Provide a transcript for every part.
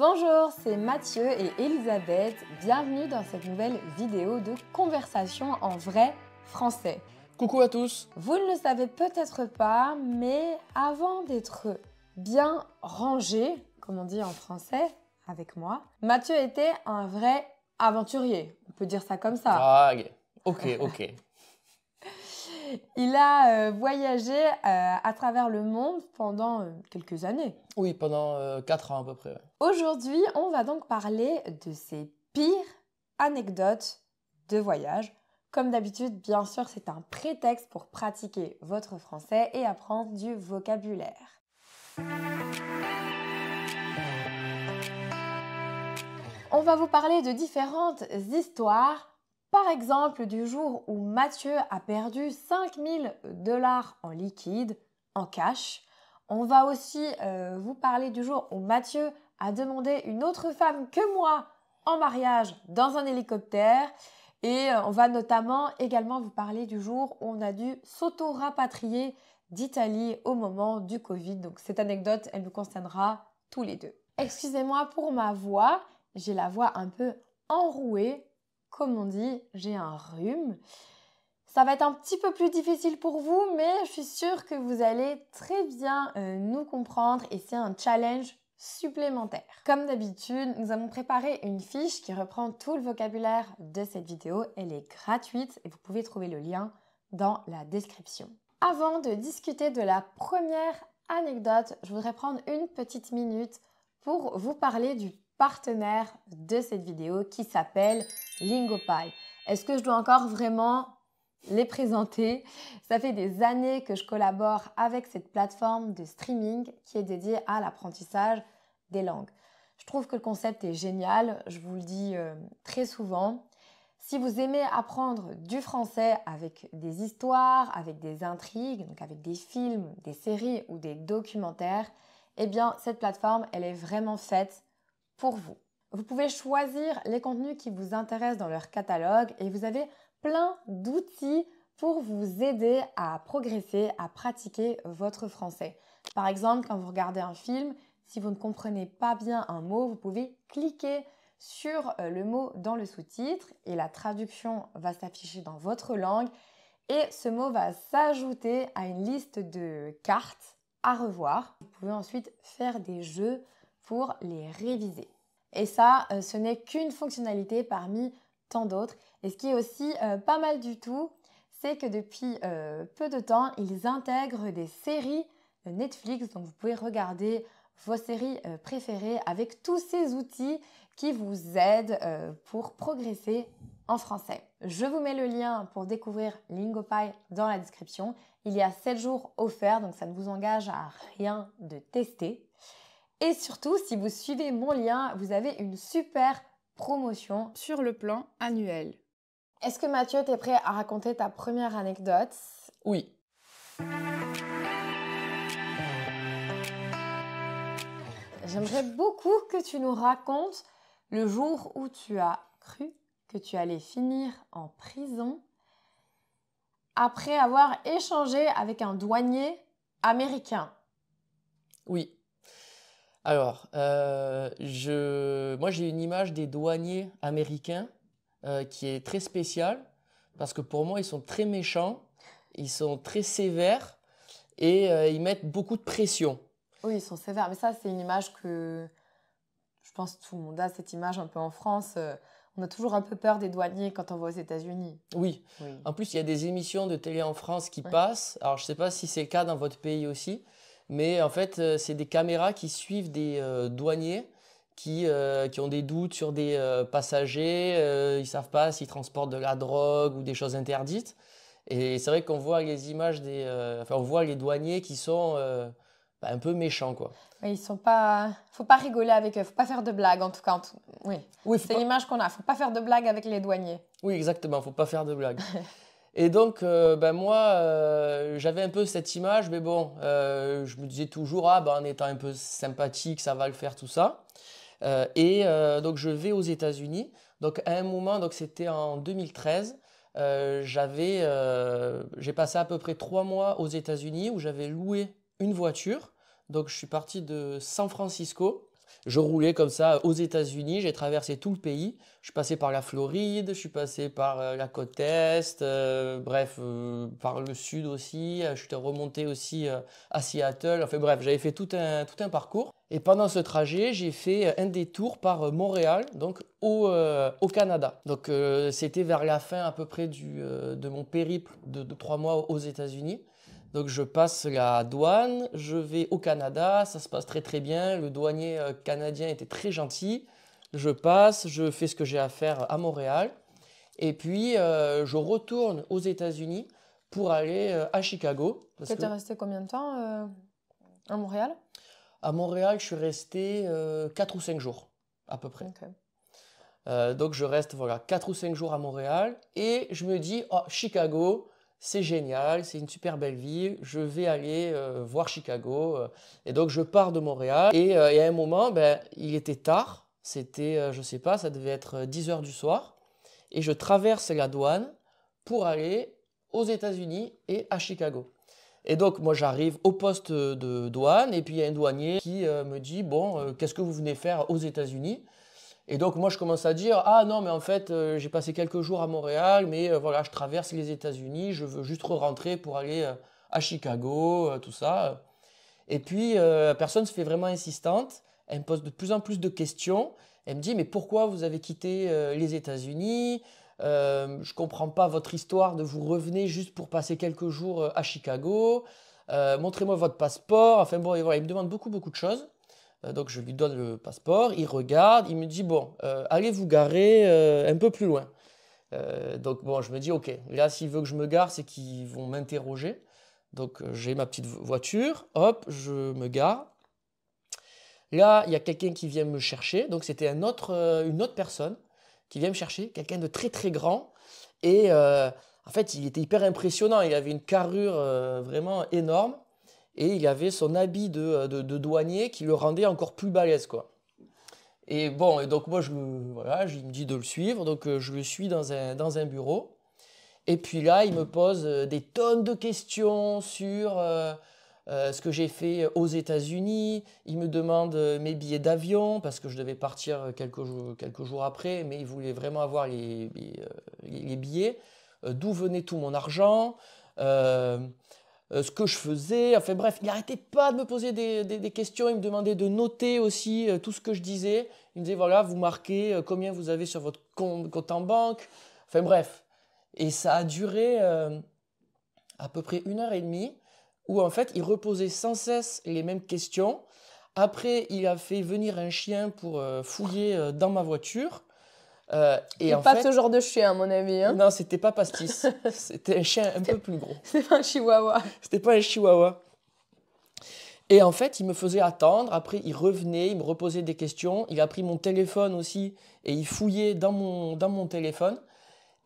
Bonjour, c'est Mathieu et Elisabeth. Bienvenue dans cette nouvelle vidéo de conversation en vrai français. Coucou à tous! Vous ne le savez peut-être pas, mais avant d'être bien rangé, comme on dit en français, avec moi, Mathieu était un vrai aventurier. On peut dire ça comme ça. Vague. Ok. Il a voyagé à travers le monde pendant quelques années. Oui, pendant 4 ans à peu près. Ouais. Aujourd'hui, on va donc parler de ses pires anecdotes de voyage. Comme d'habitude, bien sûr, c'est un prétexte pour pratiquer votre français et apprendre du vocabulaire. On va vous parler de différentes histoires. Par exemple, du jour où Mathieu a perdu 5000 $ en liquide, en cash. On va aussi vous parler du jour où Mathieu a demandé une autre femme que moi en mariage dans un hélicoptère. Et on va notamment également vous parler du jour où on a dû s'auto-rapatrier d'Italie au moment du Covid. Donc cette anecdote, elle nous concernera tous les deux. Excusez-moi pour ma voix, j'ai la voix un peu enrouée. Comme on dit, j'ai un rhume. Ça va être un petit peu plus difficile pour vous, mais je suis sûre que vous allez très bien nous comprendre et c'est un challenge supplémentaire. Comme d'habitude, nous avons préparé une fiche qui reprend tout le vocabulaire de cette vidéo. Elle est gratuite et vous pouvez trouver le lien dans la description. Avant de discuter de la première anecdote, je voudrais prendre une petite minute pour vous parler du partenaire de cette vidéo qui s'appelle Lingopie. Est-ce que je dois encore vraiment les présenter? Ça fait des années que je collabore avec cette plateforme de streaming qui est dédiée à l'apprentissage des langues. Je trouve que le concept est génial, je vous le dis très souvent. Si vous aimez apprendre du français avec des histoires, avec des intrigues, donc avec des films, des séries ou des documentaires, eh bien cette plateforme, elle est vraiment faite pour vous. Vous pouvez choisir les contenus qui vous intéressent dans leur catalogue et vous avez plein d'outils pour vous aider à progresser, à pratiquer votre français. Par exemple, quand vous regardez un film, si vous ne comprenez pas bien un mot, vous pouvez cliquer sur le mot dans le sous-titre et la traduction va s'afficher dans votre langue et ce mot va s'ajouter à une liste de cartes à revoir. Vous pouvez ensuite faire des jeux pour les réviser. Et ça, ce n'est qu'une fonctionnalité parmi tant d'autres. Et ce qui est aussi pas mal du tout, c'est que depuis peu de temps, ils intègrent des séries Netflix. Donc vous pouvez regarder vos séries préférées avec tous ces outils qui vous aident pour progresser en français. Je vous mets le lien pour découvrir Lingopie dans la description. Il y a 7 jours offerts, donc ça ne vous engage à rien de tester. Et surtout, si vous suivez mon lien, vous avez une super promotion sur le plan annuel. Est-ce que Mathieu, tu es prêt à raconter ta première anecdote? Oui. J'aimerais beaucoup que tu nous racontes le jour où tu as cru que tu allais finir en prison après avoir échangé avec un douanier américain. Oui. Alors, moi j'ai une image des douaniers américains qui est très spéciale parce que pour moi ils sont très méchants, ils sont très sévères et ils mettent beaucoup de pression. Oui, ils sont sévères, mais ça c'est une image que je pense que tout le monde a, cette image un peu en France. On a toujours un peu peur des douaniers quand on va aux États-Unis. Oui. En plus il y a des émissions de télé en France qui passent. Alors je ne sais pas si c'est le cas dans votre pays aussi. Mais en fait, c'est des caméras qui suivent des douaniers qui ont des doutes sur des passagers. Ils ne savent pas s'ils transportent de la drogue ou des choses interdites. Et c'est vrai qu'on voit les images on voit les douaniers qui sont un peu méchants, quoi. Oui, ils sont pas. Faut pas rigoler avec eux. Faut pas faire de blagues, en tout cas. Oui, c'est l'image qu'on a. Faut pas faire de blagues avec les douaniers. Oui, exactement. Faut pas faire de blagues. Et donc, moi, j'avais un peu cette image, mais bon, je me disais toujours, en étant un peu sympathique, ça va le faire, tout ça. Donc, je vais aux États-Unis. Donc, à un moment, donc c'était en 2013, j'ai passé à peu près 3 mois aux États-Unis où j'avais loué une voiture. Donc, je suis parti de San Francisco Je roulais comme ça aux États-Unis, j'ai traversé tout le pays. Je suis passé par la Floride, je suis passé par la côte Est, bref, par le sud aussi. Je suis remonté aussi à Seattle. Enfin bref, j'avais fait tout un parcours. Et pendant ce trajet, j'ai fait un détour par Montréal, donc au Canada. Donc c'était vers la fin à peu près de mon périple de 3 mois aux États-Unis. Donc je passe la douane, je vais au Canada, ça se passe très très bien. Le douanier canadien était très gentil. Je passe, je fais ce que j'ai à faire à Montréal. Et puis je retourne aux États-Unis pour aller à Chicago. Tu étais resté combien de temps à Montréal? À Montréal, je suis resté 4 ou 5 jours à peu près. Okay. Donc je reste voilà, 4 ou 5 jours à Montréal et je me dis, oh, Chicago, c'est génial, c'est une super belle ville, je vais aller voir Chicago. Et donc je pars de Montréal et à un moment, ben, il était tard, c'était, je sais pas, ça devait être 10 heures du soir. Et je traverse la douane pour aller aux États-Unis et à Chicago. Et donc moi j'arrive au poste de douane et puis il y a un douanier qui me dit, bon, qu'est-ce que vous venez faire aux États-Unis? Et donc moi je commence à dire, ah non mais en fait j'ai passé quelques jours à Montréal, mais voilà je traverse les États-Unis, je veux juste rentrer pour aller à Chicago, tout ça. Et puis la personne se fait vraiment insistante, elle me pose de plus en plus de questions, elle me dit mais pourquoi vous avez quitté les États-Unis? Je ne comprends pas votre histoire de vous revenez juste pour passer quelques jours à Chicago, montrez-moi votre passeport, enfin bon et voilà, il me demande beaucoup de choses. Donc je lui donne le passeport, il regarde, il me dit bon, allez vous garer un peu plus loin. Donc bon, je me dis ok, là s'il veut que je me gare, c'est qu'ils vont m'interroger. Donc j'ai ma petite voiture, hop, je me gare. Là, il y a quelqu'un qui vient me chercher, donc c'était une autre personne qui vient me chercher, quelqu'un de très très grand. Et en fait, il était hyper impressionnant, il avait une carrure vraiment énorme. Et il avait son habit de douanier qui le rendait encore plus balèze, quoi. Et bon, et donc moi, voilà, il me dit de le suivre, donc je le suis dans un bureau. Et puis là, il me pose des tonnes de questions sur ce que j'ai fait aux États-Unis. Il me demande mes billets d'avion, parce que je devais partir quelques jours après, mais il voulait vraiment avoir les billets. D'où venait tout mon argent ce que je faisais, enfin bref, il n'arrêtait pas de me poser des questions, il me demandait de noter aussi tout ce que je disais, il me disait voilà, vous marquez combien vous avez sur votre compte en banque, enfin bref. Et ça a duré à peu près 1 heure et demie, où en fait il reposait sans cesse les mêmes questions. Après, il a fait venir un chien pour fouiller dans ma voiture. Et en pas fait, ce genre de chien, à mon avis. Hein. Non, c'était pas Pastis. C'était un chien un peu plus gros. C'était pas un chihuahua. C'était pas un chihuahua. Et en fait, il me faisait attendre. Après, il revenait, il me reposait des questions. Il a pris mon téléphone aussi et il fouillait dans mon téléphone.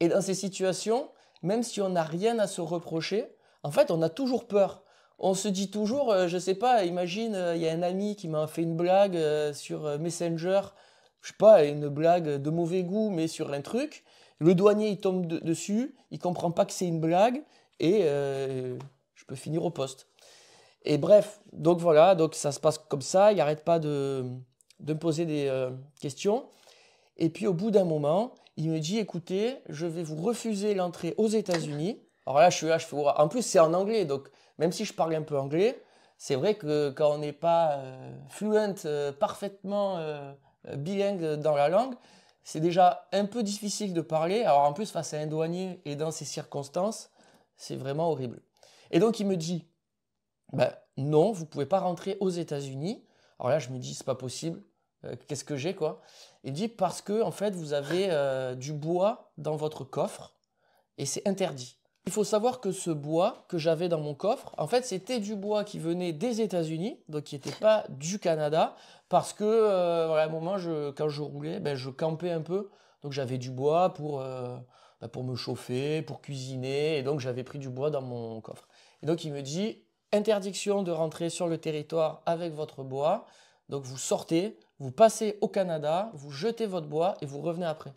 Et dans ces situations, même si on n'a rien à se reprocher, en fait, on a toujours peur. On se dit toujours, je sais pas, imagine, il y a un ami qui m'a fait une blague sur Messenger, je sais pas, une blague de mauvais goût, mais sur un truc. Le douanier, il tombe dessus, il comprend pas que c'est une blague, et je peux finir au poste. Et bref, donc voilà, donc ça se passe comme ça, il n'arrête pas de me poser des questions. Et puis au bout d'un moment, il me dit, écoutez, je vais vous refuser l'entrée aux États-Unis. Alors là, je fais, en plus c'est en anglais, donc même si je parle un peu anglais, c'est vrai que quand on n'est pas fluent, parfaitement bilingue dans la langue, c'est déjà un peu difficile de parler. Alors en plus, face à un douanier et dans ces circonstances, c'est vraiment horrible. Et donc il me dit, ben, non, vous ne pouvez pas rentrer aux États-Unis. Alors là, je me dis, c'est pas possible. Qu'est-ce que j'ai, quoi? Il dit, parce que en fait, vous avez du bois dans votre coffre et c'est interdit. Il faut savoir que ce bois que j'avais dans mon coffre, en fait, c'était du bois qui venait des États-Unis, donc qui n'était pas du Canada, parce que à un moment, quand je roulais, ben, je campais un peu, donc j'avais du bois pour me chauffer, pour cuisiner, et donc j'avais pris du bois dans mon coffre. Et donc il me dit, interdiction de rentrer sur le territoire avec votre bois, donc vous sortez, vous passez au Canada, vous jetez votre bois et vous revenez après.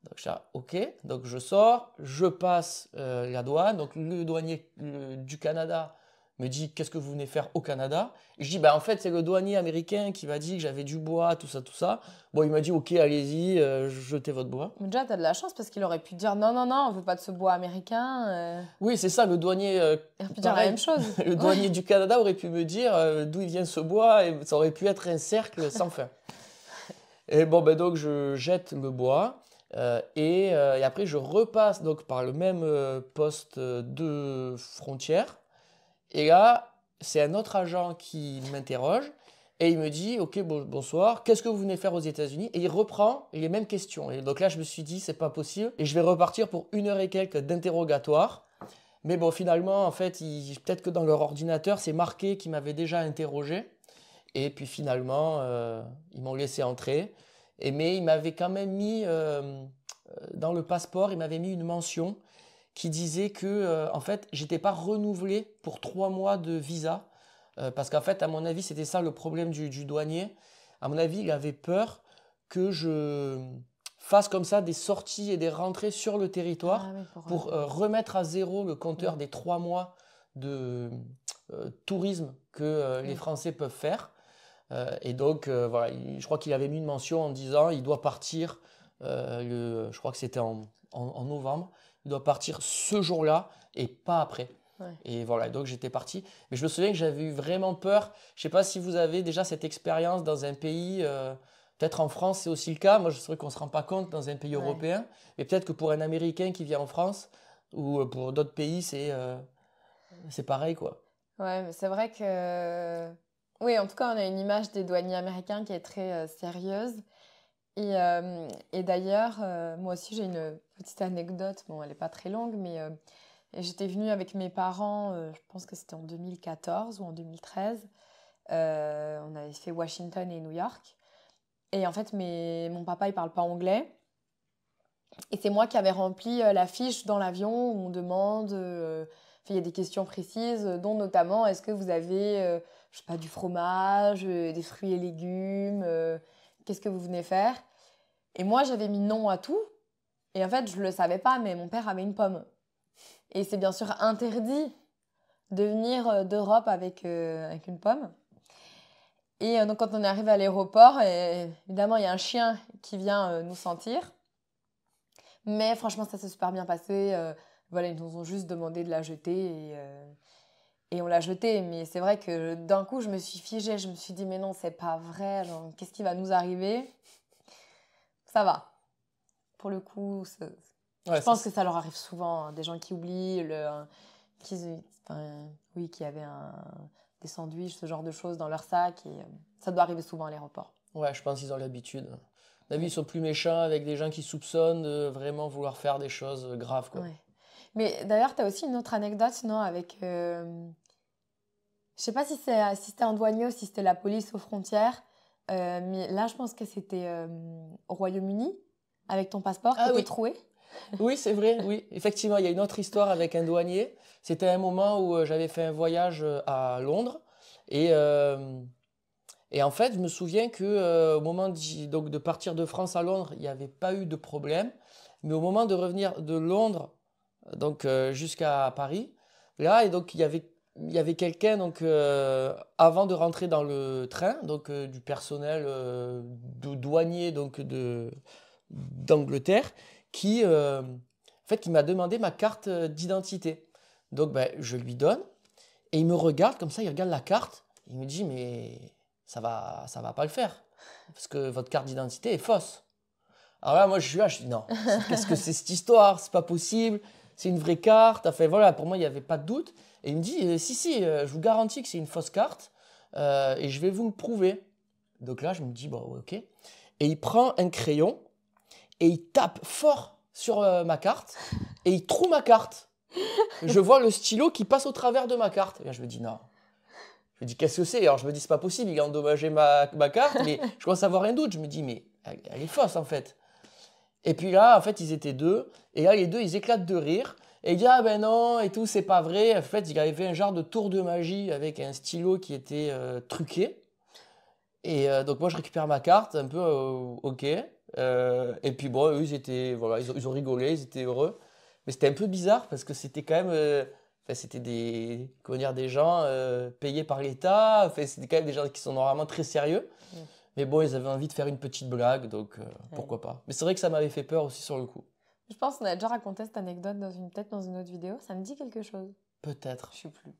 Donc je dis, ok, donc je sors, je passe la douane, donc le douanier du Canada me dit qu'est-ce que vous venez faire au Canada? Et je dis bah en fait c'est le douanier américain qui m'a dit que j'avais du bois, tout ça, tout ça. Bon, il m'a dit ok, allez-y, jetez votre bois. Mais déjà, t'as de la chance parce qu'il aurait pu dire non, non, non, on veut pas de ce bois américain. Oui, c'est ça, le douanier. Il aurait pu dire la même chose. Le douanier du Canada aurait pu me dire d'où il vient ce bois et ça aurait pu être un cercle sans fin. Et bon, ben donc je jette le bois et après je repasse donc par le même poste de frontière. Et là, c'est un autre agent qui m'interroge et il me dit ok, bonsoir, qu'est-ce que vous venez faire aux États-Unis? Et il reprend les mêmes questions. Et donc là, je me suis dit c'est pas possible et je vais repartir pour 1 heure et quelques d'interrogatoire. Mais bon, finalement, en fait, peut-être que dans leur ordinateur, c'est marqué qu'ils m'avaient déjà interrogé. Et puis finalement, ils m'ont laissé entrer. Mais ils m'avaient quand même mis, dans le passeport, ils m'avaient mis une mention qui disait que, en fait, j'étais pas renouvelé pour 3 mois de visa. Parce qu'en fait, à mon avis, c'était ça le problème du douanier. À mon avis, il avait peur que je fasse comme ça des sorties et des rentrées sur le territoire pour remettre à zéro le compteur des 3 mois de tourisme que les Français peuvent faire. Et donc, voilà, je crois qu'il avait mis une mention en disant il doit partir, je crois que c'était en novembre, il doit partir ce jour-là et pas après. Ouais. Et voilà, donc j'étais parti. Mais je me souviens que j'avais eu vraiment peur. Je ne sais pas si vous avez déjà cette expérience dans un pays, peut-être en France c'est aussi le cas. Moi, je sais qu'on ne se rend pas compte dans un pays européen. Mais peut-être que pour un Américain qui vient en France ou pour d'autres pays, c'est pareil, quoi. Ouais, mais c'est vrai que... Oui, en tout cas, on a une image des douaniers américains qui est très sérieuse. Et d'ailleurs, moi aussi, j'ai une petite anecdote. Bon, elle n'est pas très longue, mais j'étais venue avec mes parents, je pense que c'était en 2014 ou en 2013. On avait fait Washington et New York. Et en fait, mon papa, il ne parle pas anglais. Et c'est moi qui avais rempli la fiche dans l'avion où on demande... il y a des questions précises, dont notamment, est-ce que vous avez... je sais pas, du fromage, des fruits et légumes, qu'est-ce que vous venez faire? Et moi, j'avais mis non à tout. Et en fait, je ne le savais pas, mais mon père avait une pomme. Et c'est bien sûr interdit de venir d'Europe avec une pomme. Et donc, quand on est arrivé à l'aéroport, évidemment, il y a un chien qui vient nous sentir. Mais franchement, ça s'est super bien passé. Voilà, ils nous ont juste demandé de la jeter et on l'a jetée. Mais c'est vrai que d'un coup, je me suis figée. Je me suis dit, mais non, c'est pas vrai. Genre, qu'est-ce qui va nous arriver? Ça va. Pour le coup, je pense que ça leur arrive souvent. Hein, des gens qui oublient, qui avaient des sandwichs, ce genre de choses dans leur sac. Et ça doit arriver souvent à l'aéroport. Ouais, je pense qu'ils ont l'habitude. Ils sont plus méchants avec des gens qui soupçonnent de vraiment vouloir faire des choses graves, quoi. Ouais. Mais d'ailleurs, tu as aussi une autre anecdote, non, avec... je sais pas si c'était un douanier ou si c'était la police aux frontières, mais là, je pense que c'était au Royaume-Uni, avec ton passeport qui était troué. Oui, c'est vrai, oui. Effectivement, il y a une autre histoire avec un douanier. C'était un moment où j'avais fait un voyage à Londres et en fait, je me souviens qu'au moment de partir de France à Londres, il n'y avait pas eu de problème. Mais au moment de revenir de Londres jusqu'à Paris, là, et donc, il y avait quelqu'un avant de rentrer dans le train, du personnel de douanier d'Angleterre, qui m'a demandé ma carte d'identité. Donc, je lui donne et il me regarde comme ça, il regarde la carte, il me dit mais ça va pas le faire parce que votre carte d'identité est fausse. Alors là, moi je suis là, je dis non, qu'est-ce que c'est cette histoire? C'est pas possible, c'est une vraie carte. Enfin voilà, pour moi il n'y avait pas de doute. Et il me dit si, je vous garantis que c'est une fausse carte et je vais vous le prouver. Donc là, je me dis bon, ok. Et il prend un crayon et il tape fort sur ma carte et il troue ma carte. Je vois le stylo qui passe au travers de ma carte. Et là, je me dis non. Je me dis qu'est-ce que c'est? Alors je me dis c'est pas possible, il a endommagé ma carte, mais je commence à avoir un doute. Je me dis mais elle est fausse en fait. Et puis là, en fait, ils étaient deux. Et là, les deux, ils éclatent de rire. Et ils disent ah ben non et tout, c'est pas vrai. En fait, il avait fait un genre de tour de magie avec un stylo qui était truqué. Et donc moi, je récupère ma carte, un peu ok. Et puis bon, eux, ils ont rigolé, ils étaient heureux. Mais c'était un peu bizarre parce que c'était quand même Enfin, c'était comment dire, des gens payés par l'État. Enfin, c'était quand même des gens qui sont normalement très sérieux. Mais bon, ils avaient envie de faire une petite blague, donc pourquoi pas. Mais c'est vrai que ça m'avait fait peur aussi sur le coup. Je pense qu'on a déjà raconté cette anecdote peut-être dans une autre vidéo. Ça me dit quelque chose. Peut-être. Je sais plus.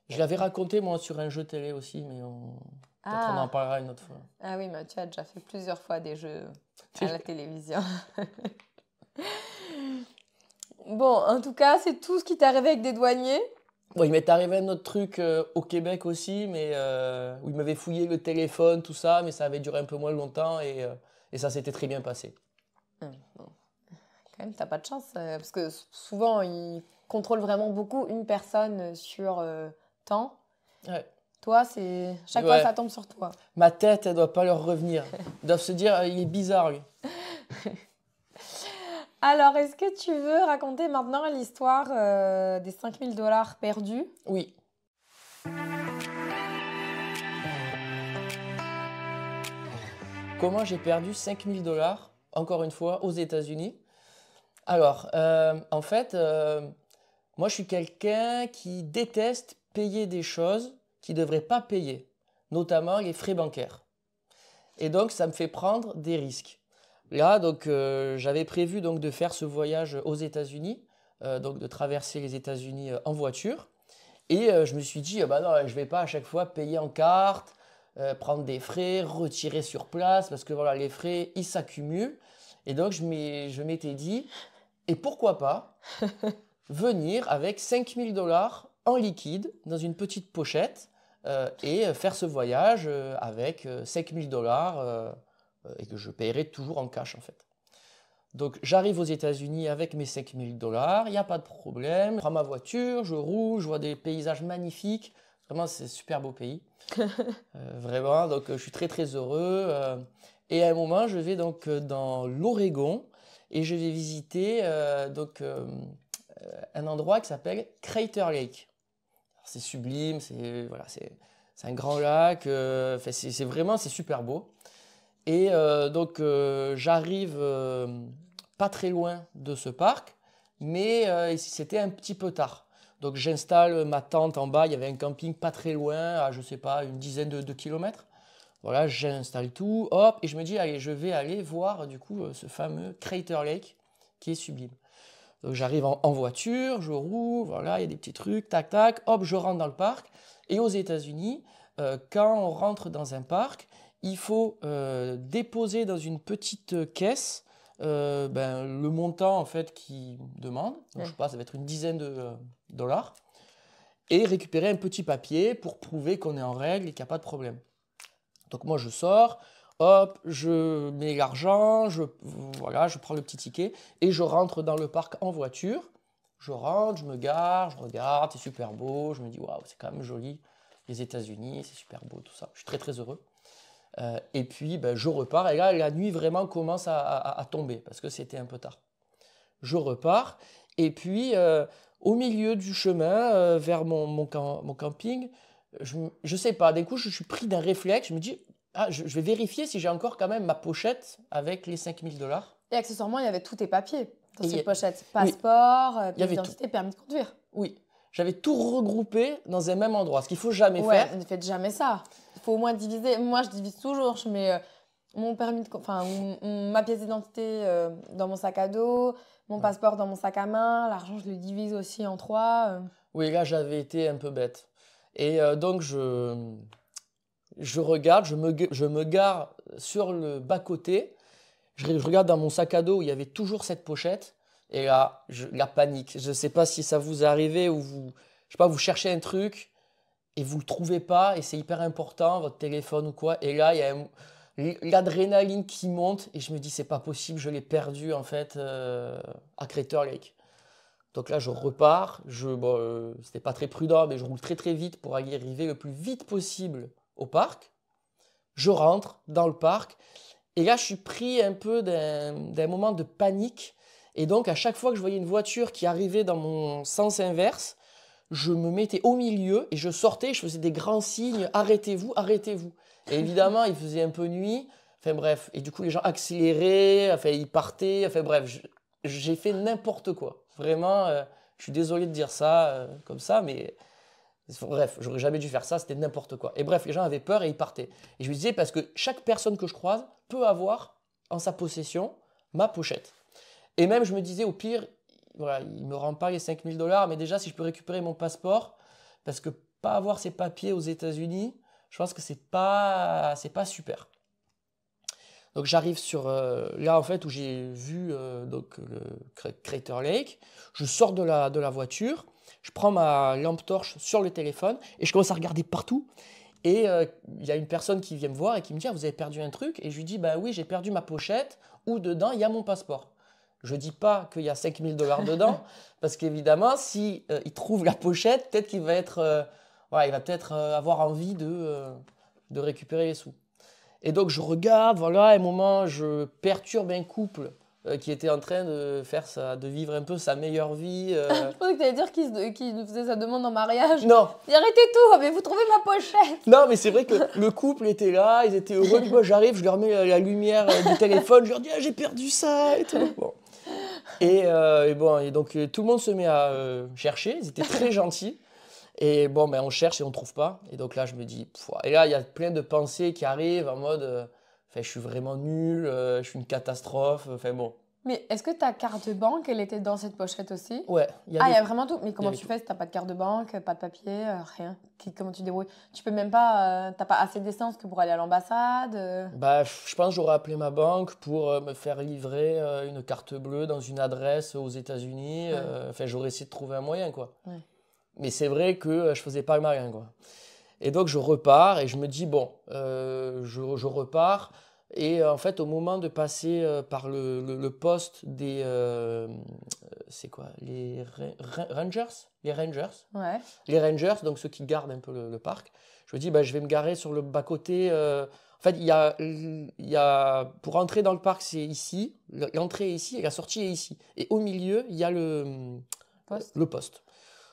Je l'avais raconté moi sur un jeu télé aussi, mais peut-être on en parlera une autre fois. Ah oui, mais tu as déjà fait plusieurs fois des jeux à la télévision. Bon, en tout cas, c'est tout ce qui t'est arrivé avec des douaniers. Bon, il m'est arrivé un autre truc au Québec aussi, mais où il m'avait fouillé le téléphone, tout ça, mais ça avait duré un peu moins longtemps et ça s'était très bien passé. Bon. Quand même, t'as pas de chance, parce que souvent, ils contrôlent vraiment beaucoup une personne sur temps. Ouais. Toi, chaque fois, ça tombe sur toi. Ma tête, elle doit pas leur revenir. Ils doivent se dire, il est bizarre, lui. Alors, est-ce que tu veux raconter maintenant l'histoire des 5 000 $ perdus? Oui. Comment j'ai perdu 5 000 $, encore une fois, aux États-Unis? Alors, en fait, moi, je suis quelqu'un qui déteste payer des choses qu'il ne devrait pas payer, notamment les frais bancaires. Et donc, ça me fait prendre des risques. Là, donc, j'avais prévu donc, de faire ce voyage aux États-Unis, donc de traverser les États-Unis en voiture. Et je me suis dit, bah non, je ne vais pas à chaque fois payer en carte, prendre des frais, retirer sur place, parce que voilà, les frais, ils s'accumulent. Et donc, je m'étais dit, et pourquoi pas venir avec 5 000 $ en liquide dans une petite pochette et faire ce voyage avec 5 000 $ et que je paierai toujours en cash en fait. Donc j'arrive aux États-Unis avec mes 5 000 $, il n'y a pas de problème. Je prends ma voiture, je roule, je vois des paysages magnifiques. Vraiment, c'est un super beau pays. Vraiment, donc je suis très très heureux. Et à un moment, je vais donc dans l'Oregon et je vais visiter un endroit qui s'appelle Crater Lake. C'est sublime, c'est un grand lac, c'est super beau. Et j'arrive pas très loin de ce parc, mais c'était un petit peu tard. Donc j'installe ma tente en bas, il y avait un camping pas très loin, à je sais pas, une dizaine de kilomètres. Voilà, j'installe tout, hop, et je me dis, allez, je vais aller voir du coup ce fameux Crater Lake qui est sublime. Donc j'arrive en voiture, je roule, voilà, il y a des petits trucs, tac, tac, hop, je rentre dans le parc. Et aux États-Unis, quand on rentre dans un parc, il faut déposer dans une petite caisse le montant en fait qu'ils demandent. Donc, je sais pas, ça va être une dizaine de dollars. Et récupérer un petit papier pour prouver qu'on est en règle et qu'il n'y a pas de problème. Donc moi je sors, hop, je mets l'argent, je prends le petit ticket et je rentre dans le parc en voiture. Je rentre, je me gare, je regarde, c'est super beau, je me dis waouh, c'est quand même joli, les États-Unis, c'est super beau, tout ça. Je suis très très heureux. Et puis je repars et là la nuit vraiment commence à tomber parce que c'était un peu tard. Je repars et puis au milieu du chemin vers mon camping, je sais pas, d'un coup je suis pris d'un réflexe, je me dis je vais vérifier si j'ai encore quand même ma pochette avec les 5 000 $. Et accessoirement, il y avait tous tes papiers dans cette pochette. Passeport, pièce d'identité, permis de conduire. Oui, j'avais tout regroupé dans un même endroit, ce qu'il faut jamais Ouais, faire. ne faites jamais ça. Il faut au moins diviser. Moi, je divise toujours. Je mets mon permis ma pièce d'identité dans mon sac à dos, mon passeport dans mon sac à main. L'argent, je le divise aussi en 3. Oui, là, j'avais été un peu bête. Et donc, je regarde, je me gare sur le bas-côté. Je regarde dans mon sac à dos où il y avait toujours cette pochette. Et là, la panique. Je ne sais pas si ça vous est arrivé ou vous cherchez un truc et vous ne le trouvez pas et c'est hyper important, votre téléphone ou quoi. Et là, il y a l'adrénaline qui monte et je me dis, c'est pas possible, je l'ai perdu en fait à Crater Lake. Donc là, je repars. C'était pas très prudent, mais je roule très très vite pour arriver le plus vite possible au parc. Je rentre dans le parc et là, je suis pris un peu d'un moment de panique. Et donc, à chaque fois que je voyais une voiture qui arrivait dans mon sens inverse, je me mettais au milieu et je sortais, je faisais des grands signes, arrêtez-vous, arrêtez-vous. Et évidemment, il faisait un peu nuit. Enfin bref, et du coup, les gens accéléraient, enfin, ils partaient. Enfin bref, j'ai fait n'importe quoi. Vraiment, Je suis désolé de dire ça comme ça, mais bref, j'aurais jamais dû faire ça, c'était n'importe quoi. Et bref, les gens avaient peur et ils partaient. Et je me disais, parce que chaque personne que je croise peut avoir en sa possession ma pochette. Et même, je me disais, au pire, voilà, il ne me rend pas les 5 000 $, mais déjà, si je peux récupérer mon passeport, parce que pas avoir ses papiers aux États-Unis, je pense que c'est pas super. Donc j'arrive sur là en fait où j'ai vu donc le Crater Lake. Je sors de la voiture, je prends ma lampe torche sur le téléphone et je commence à regarder partout. Et il y a une personne qui vient me voir et qui me dit ah, vous avez perdu un truc? Et je lui dis bah oui, j'ai perdu ma pochette où dedans il y a mon passeport. Je dis pas qu'il y a 5 000 $ dedans parce qu'évidemment si il trouve la pochette, peut-être qu'il va être voilà, il va peut-être avoir envie de récupérer les sous. Et donc je regarde, voilà, à un moment je perturbe un couple qui était en train de vivre un peu sa meilleure vie. Je pensais que tu allais dire qu'il nous faisait sa demande en mariage. Non, Et arrêtez tout, mais vous trouvez ma pochette. non, mais c'est vrai que le couple était là, ils étaient heureux. Puis moi j'arrive, je leur mets la lumière du téléphone, je leur dis ah, j'ai perdu ça et tout. Bon. Et donc tout le monde se met à chercher, ils étaient très gentils. Et bon, ben, on cherche et on ne trouve pas. Et donc là, je me dis, et là, il y a plein de pensées qui arrivent en mode, je suis vraiment nul, je suis une catastrophe. Enfin bon. Mais est-ce que ta carte de banque, elle était dans cette pochette aussi? Ouais, il y a vraiment tout. Mais comment tu fais si t'as pas de carte de banque, pas de papier, rien? Comment tu te débrouilles? Tu peux même pas, t'as pas assez d'essence que pour aller à l'ambassade? Bah, je pense que j'aurais appelé ma banque pour me faire livrer une carte bleue dans une adresse aux États-Unis. Ouais. J'aurais essayé de trouver un moyen, quoi. Ouais. Mais c'est vrai que je faisais pas le malin, quoi. Et donc je repars et je me dis, bon, je repars. Et en fait, au moment de passer par le poste des... c'est quoi? Les Rangers? Les Rangers. Ouais. Les Rangers, donc ceux qui gardent un peu le parc. Je me dis, bah, je vais me garer sur le bas-côté. En fait, pour entrer dans le parc, c'est ici. L'entrée est ici et la sortie est ici. Et au milieu, il y a le poste.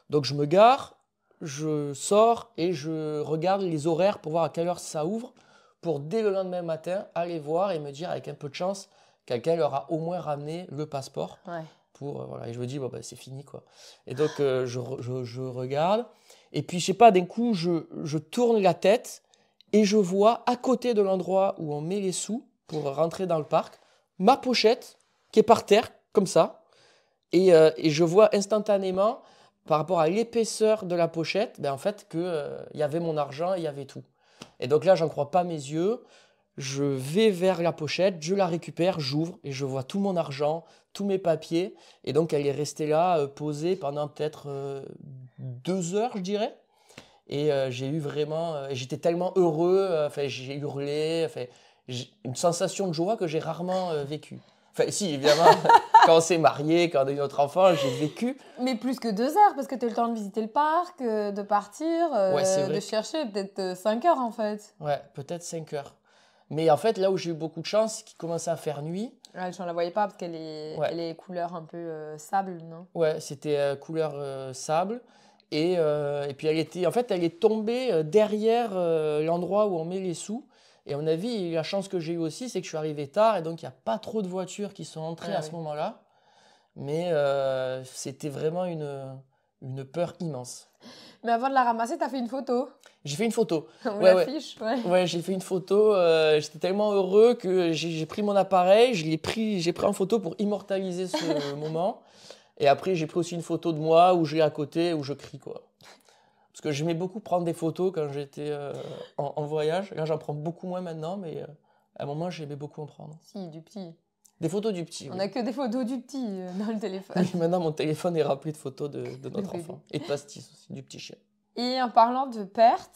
Donc je me gare, je sors et je regarde les horaires pour voir à quelle heure ça ouvre, pour dès le lendemain matin aller voir et me dire avec un peu de chance quelqu'un leur a au moins ramené le passeport. Ouais. Voilà. Et je me dis bon bah, c'est fini quoi. Et donc je regarde et puis je sais pas d'un coup je tourne la tête et je vois à côté de l'endroit où on met les sous pour rentrer dans le parc ma pochette qui est par terre comme ça et je vois instantanément par rapport à l'épaisseur de la pochette, ben en fait, y avait mon argent, il y avait tout. Et donc là, j'en crois pas mes yeux. Je vais vers la pochette, je la récupère, j'ouvre et je vois tout mon argent, tous mes papiers. Et donc, elle est restée là, posée pendant peut-être 2 heures, je dirais. Et j'ai eu vraiment... j'étais tellement heureux, j'ai hurlé, une sensation de joie que j'ai rarement vécue. Enfin, si, évidemment, quand on s'est marié, quand on a eu notre enfant, j'ai vécu. Mais plus que 2 heures, parce que tu as eu le temps de visiter le parc, de partir, Ouais, c'est vrai. de chercher, peut-être 5 heures en fait. Ouais, peut-être 5 heures. Mais en fait, là où j'ai eu beaucoup de chance, c'est qu'il commençait à faire nuit. Ouais, je ne la voyais pas parce qu'elle est, Ouais. elle est couleur un peu sable, non? Ouais, c'était couleur sable. Et puis elle est tombée derrière l'endroit où on met les sous. Et à mon avis, la chance que j'ai eue aussi, c'est que je suis arrivé tard et donc il n'y a pas trop de voitures qui sont entrées à ce moment-là. Mais c'était vraiment une peur immense. Mais avant de la ramasser, tu as fait une photo. J'ai fait une photo. On Ouais, l'affiche, ouais. Ouais, j'ai fait une photo. J'étais tellement heureux que j'ai pris mon appareil, j'ai pris en photo pour immortaliser ce moment. Et après, j'ai pris aussi une photo de moi où j'ai à côté, où je crie, quoi. Parce que j'aimais beaucoup prendre des photos quand j'étais en voyage. Là, j'en prends beaucoup moins maintenant, mais à un moment, j'aimais beaucoup en prendre. Si, du petit. Des photos du petit. On Oui. n'a que des photos du petit dans le téléphone. Oui, maintenant, mon téléphone est rempli de photos de notre bébé. enfant. Et de pastis aussi, du petit chien. Et en parlant de pertes,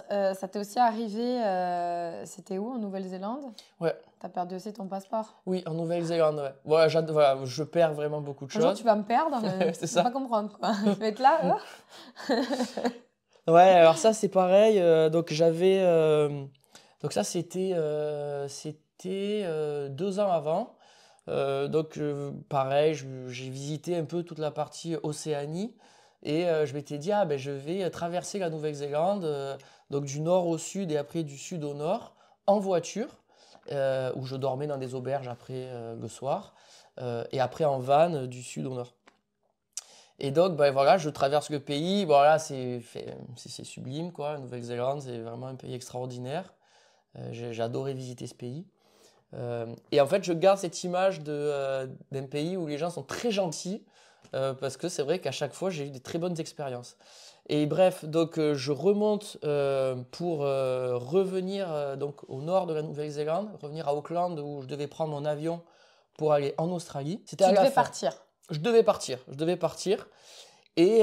ça t'est aussi arrivé, c'était où, en Nouvelle-Zélande? Ouais. T'as perdu aussi ton passeport? Oui, en Nouvelle-Zélande, ouais. Voilà, je perds vraiment beaucoup de Un jour, choses. tu vas me perdre, C'est tu vas ça. pas comprendre, quoi. Je vais être là, Ouais, alors ça, c'est pareil. Donc, donc ça, c'était 2 ans avant. Donc, pareil, j'ai visité un peu toute la partie Océanie. Et je m'étais dit, ah, ben, je vais traverser la Nouvelle-Zélande, donc du nord au sud et après du sud au nord, en voiture, où je dormais dans des auberges après le soir, et après en van du sud au nord. Et donc, ben, voilà, je traverse le pays. Voilà, c'est sublime, quoi. La Nouvelle-Zélande, c'est vraiment un pays extraordinaire. J'ai adoré visiter ce pays. Et en fait, je garde cette image d'un pays où les gens sont très gentils, parce que c'est vrai qu'à chaque fois, j'ai eu des très bonnes expériences. Et bref, donc je remonte pour revenir donc, au nord de la Nouvelle-Zélande, revenir à Auckland où je devais prendre mon avion pour aller en Australie. C'était à la fin. Partir. Je devais partir. Et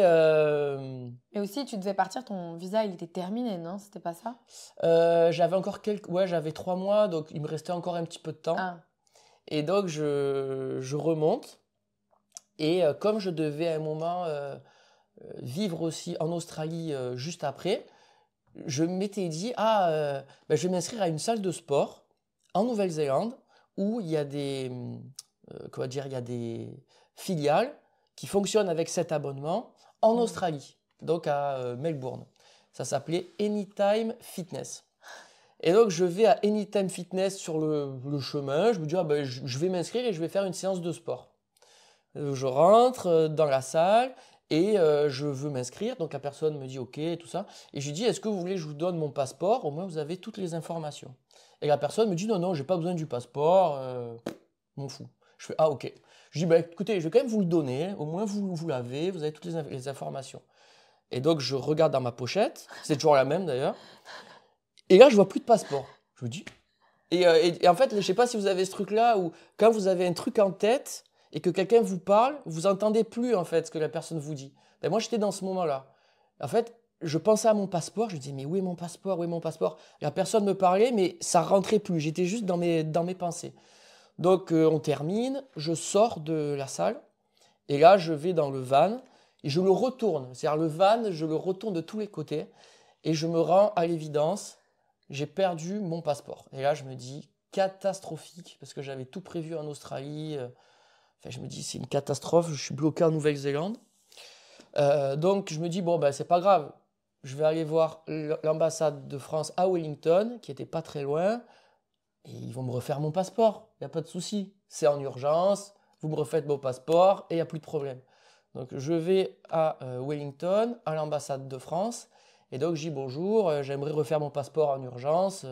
aussi, tu devais partir, ton visa, il était terminé, non? C'était pas ça? j'avais encore j'avais 3 mois, donc il me restait encore un petit peu de temps. Ah. Et donc, je remonte. Et comme je devais à un moment vivre aussi en Australie juste après, je m'étais dit, ben, je vais m'inscrire à une salle de sport en Nouvelle-Zélande où il y a il y a des filiales qui fonctionnent avec cet abonnement en Australie, donc à Melbourne. Ça s'appelait Anytime Fitness. Et donc, je vais à Anytime Fitness sur le chemin. Je me dis, ben, je vais m'inscrire et je vais faire une séance de sport. Je rentre dans la salle et je veux m'inscrire. Donc, la personne me dit OK et tout ça. Et je lui dis, est-ce que vous voulez que je vous donne mon passeport? Au moins, vous avez toutes les informations. Et la personne me dit, non, j'ai pas besoin du passeport. M'en fous. Je fais, OK. Je dis, bah, écoutez, je vais quand même vous le donner. Au moins, vous l'avez. Vous avez toutes les informations. Et donc, je regarde dans ma pochette. C'est toujours la même d'ailleurs. Et là, je vois plus de passeport. Je me dis. Et en fait, je sais pas si vous avez ce truc-là où quand vous avez un truc en tête et que quelqu'un vous parle, vous entendez plus en fait ce que la personne vous dit. Ben, moi, j'étais dans ce moment-là. En fait, je pensais à mon passeport. Je me disais, mais où est mon passeport? Où est mon passeport? La personne me parlait, mais ça rentrait plus. J'étais juste dans mes pensées. Donc, on termine. Je sors de la salle. Et là, je vais dans le van et je le retourne. C'est-à-dire, le van, je le retourne de tous les côtés. Et je me rends à l'évidence. J'ai perdu mon passeport. Et là, je me dis, catastrophique, parce que j'avais tout prévu en Australie. Enfin, je me dis, c'est une catastrophe, je suis bloqué en Nouvelle-Zélande. Donc, je me dis, bon, ben, c'est pas grave. Je vais aller voir l'ambassade de France à Wellington, qui était pas très loin, et ils vont me refaire mon passeport. Il n'y a pas de souci. C'est en urgence, vous me refaites mon passeport, et il n'y a plus de problème. Donc, je vais à Wellington, à l'ambassade de France, et donc, je dis bonjour, j'aimerais refaire mon passeport en urgence